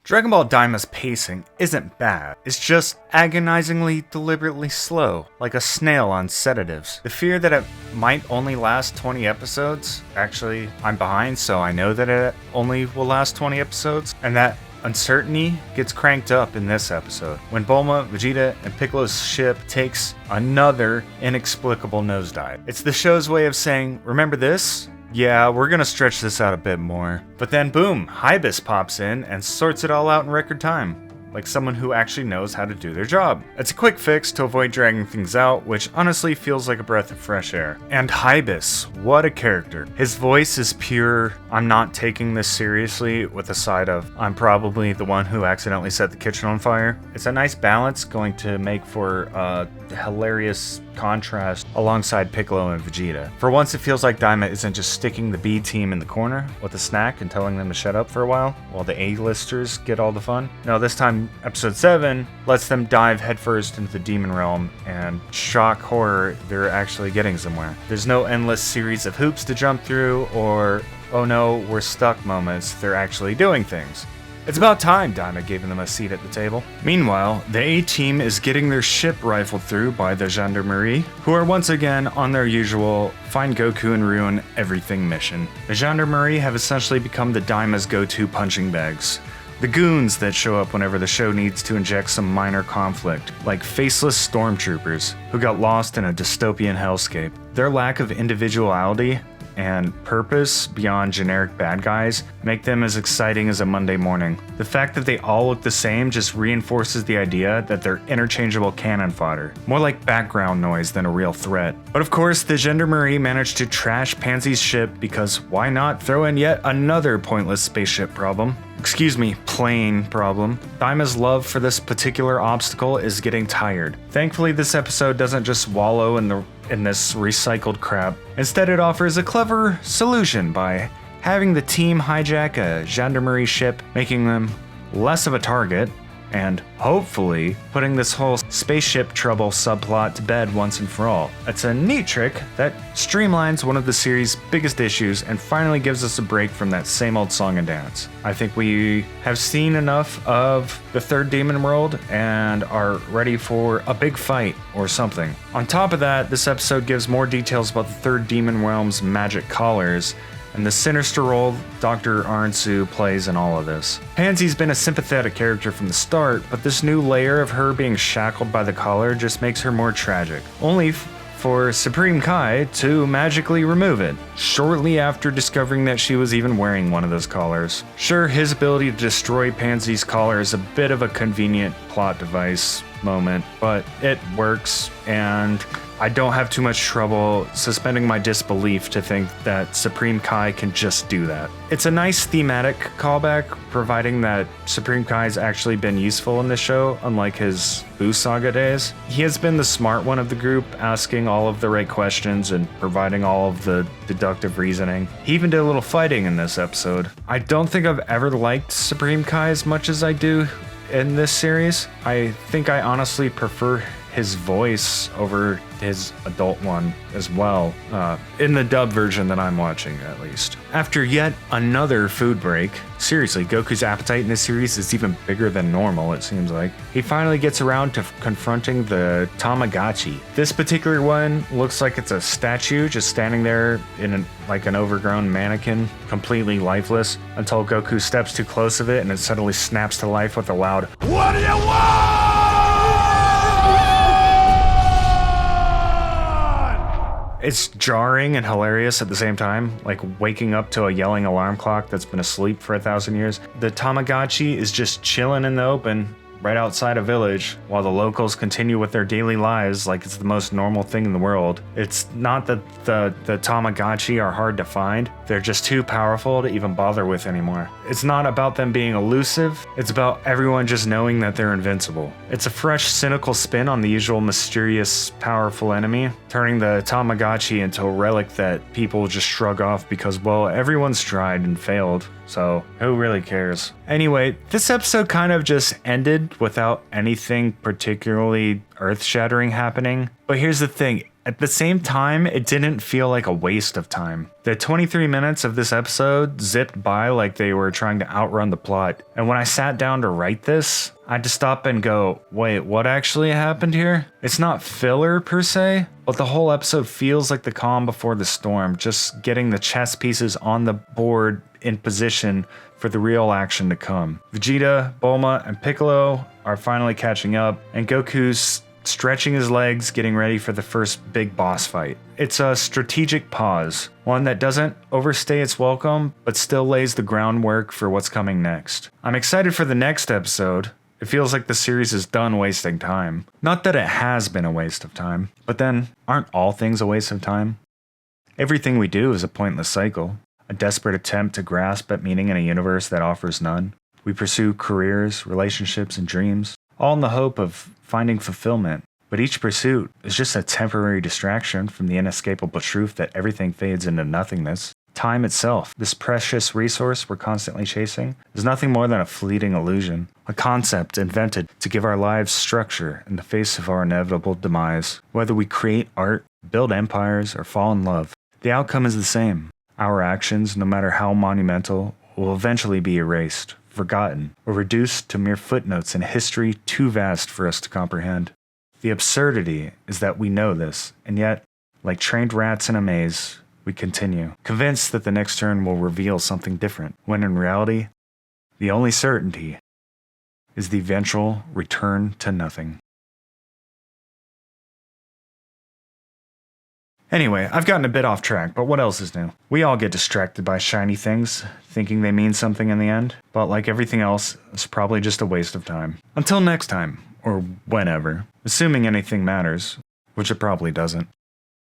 Dragon Ball DAIMA's pacing isn't bad, it's just agonizingly deliberately slow, like a snail on sedatives. The fear that it might only last 20 episodes, actually I'm behind so I know that it only will last 20 episodes, and that uncertainty gets cranked up in this episode, when Bulma, Vegeta, and Piccolo's ship takes another inexplicable nosedive. It's the show's way of saying, remember this? Yeah, we're gonna stretch this out a bit more. But then boom, Hybis pops in and sorts it all out in record time. Like someone who actually knows how to do their job. It's a quick fix to avoid dragging things out, which honestly feels like a breath of fresh air. And Hybis, what a character. His voice is pure, I'm not taking this seriously, with a side of, I'm probably the one who accidentally set the kitchen on fire. It's a nice balance going to make for a hilarious contrast alongside Piccolo and Vegeta. For once it feels like Daima isn't just sticking the B team in the corner with a snack and telling them to shut up for a while the A-listers get all the fun. No, this time episode 7 lets them dive headfirst into the demon realm and shock horror they're actually getting somewhere. There's no endless series of hoops to jump through or oh no, we're stuck moments, they're actually doing things. It's about time Daima gave them a seat at the table. Meanwhile, the A-team is getting their ship rifled through by the Gendarmerie, who are once again on their usual find Goku and ruin everything mission. The Gendarmerie have essentially become the Daima's go-to punching bags. The goons that show up whenever the show needs to inject some minor conflict, like faceless stormtroopers who got lost in a dystopian hellscape. Their lack of individuality and purpose beyond generic bad guys make them as exciting as a Monday morning. The fact that they all look the same just reinforces the idea that they're interchangeable cannon fodder, more like background noise than a real threat. But of course, the Gendarmerie managed to trash Pansy's ship because why not throw in yet another pointless spaceship problem? Excuse me, plane problem. Daima's love for this particular obstacle is getting tired. Thankfully, this episode doesn't just wallow in this recycled crap. Instead, it offers a clever solution by having the team hijack a Gendarmerie ship, making them less of a target, and hopefully putting this whole spaceship trouble subplot to bed once and for all. It's a neat trick that streamlines one of the series' biggest issues and finally gives us a break from that same old song and dance. I think we have seen enough of the third demon world and are ready for a big fight or something. On top of that, this episode gives more details about the third demon realm's magic collars and the sinister role Dr. Arinsu plays in all of this. Pansy's been a sympathetic character from the start, but this new layer of her being shackled by the collar just makes her more tragic. Only for Supreme Kai to magically remove it, shortly after discovering that she was even wearing one of those collars. Sure, his ability to destroy Pansy's collar is a bit of a convenient plot device moment, but it works, and I don't have too much trouble suspending my disbelief to think that Supreme Kai can just do that. It's a nice thematic callback, providing that Supreme Kai's actually been useful in this show, unlike his Buu Saga days. He has been the smart one of the group, asking all of the right questions and providing all of the deductive reasoning. He even did a little fighting in this episode. I don't think I've ever liked Supreme Kai as much as I do in this series. I think I honestly prefer his voice over his adult one as well, in the dub version that I'm watching at least. After yet another food break, seriously, Goku's appetite in this series is even bigger than normal, it seems like. He finally gets around to confronting the Tamagotchi. This particular one looks like it's a statue just standing there in like an overgrown mannequin, completely lifeless, until Goku steps too close of it and it suddenly snaps to life with a loud, "What do you want?" It's jarring and hilarious at the same time, like waking up to a yelling alarm clock that's been asleep for 1,000 years. The Tamagotchi is just chilling in the open, right outside a village, while the locals continue with their daily lives like it's the most normal thing in the world. It's not that the Tamagotchi are hard to find, they're just too powerful to even bother with anymore. It's not about them being elusive, it's about everyone just knowing that they're invincible. It's a fresh, cynical spin on the usual mysterious, powerful enemy, turning the Tamagotchi into a relic that people just shrug off because, well, everyone's tried and failed. So, who really cares? Anyway, this episode kind of just ended without anything particularly earth-shattering happening. But here's the thing, at the same time, it didn't feel like a waste of time. The 23 minutes of this episode zipped by like they were trying to outrun the plot. And when I sat down to write this, I had to stop and go, wait, what actually happened here? It's not filler per se, but the whole episode feels like the calm before the storm, just getting the chess pieces on the board in position for the real action to come. Vegeta, Bulma, and Piccolo are finally catching up, and Goku's stretching his legs, getting ready for the first big boss fight. It's a strategic pause, one that doesn't overstay its welcome, but still lays the groundwork for what's coming next. I'm excited for the next episode. It feels like the series is done wasting time. Not that it has been a waste of time, but then, aren't all things a waste of time? Everything we do is a pointless cycle, a desperate attempt to grasp at meaning in a universe that offers none. We pursue careers, relationships, and dreams, all in the hope of finding fulfillment. But each pursuit is just a temporary distraction from the inescapable truth that everything fades into nothingness. Time itself, this precious resource we're constantly chasing, is nothing more than a fleeting illusion, a concept invented to give our lives structure in the face of our inevitable demise. Whether we create art, build empires, or fall in love, the outcome is the same. Our actions, no matter how monumental, will eventually be erased, forgotten, or reduced to mere footnotes in history too vast for us to comprehend. The absurdity is that we know this, and yet, like trained rats in a maze, we continue, convinced that the next turn will reveal something different, when in reality, the only certainty is the eventual return to nothing. Anyway, I've gotten a bit off track, but what else is new? We all get distracted by shiny things, thinking they mean something in the end, but like everything else, it's probably just a waste of time. Until next time, or whenever, assuming anything matters, which it probably doesn't.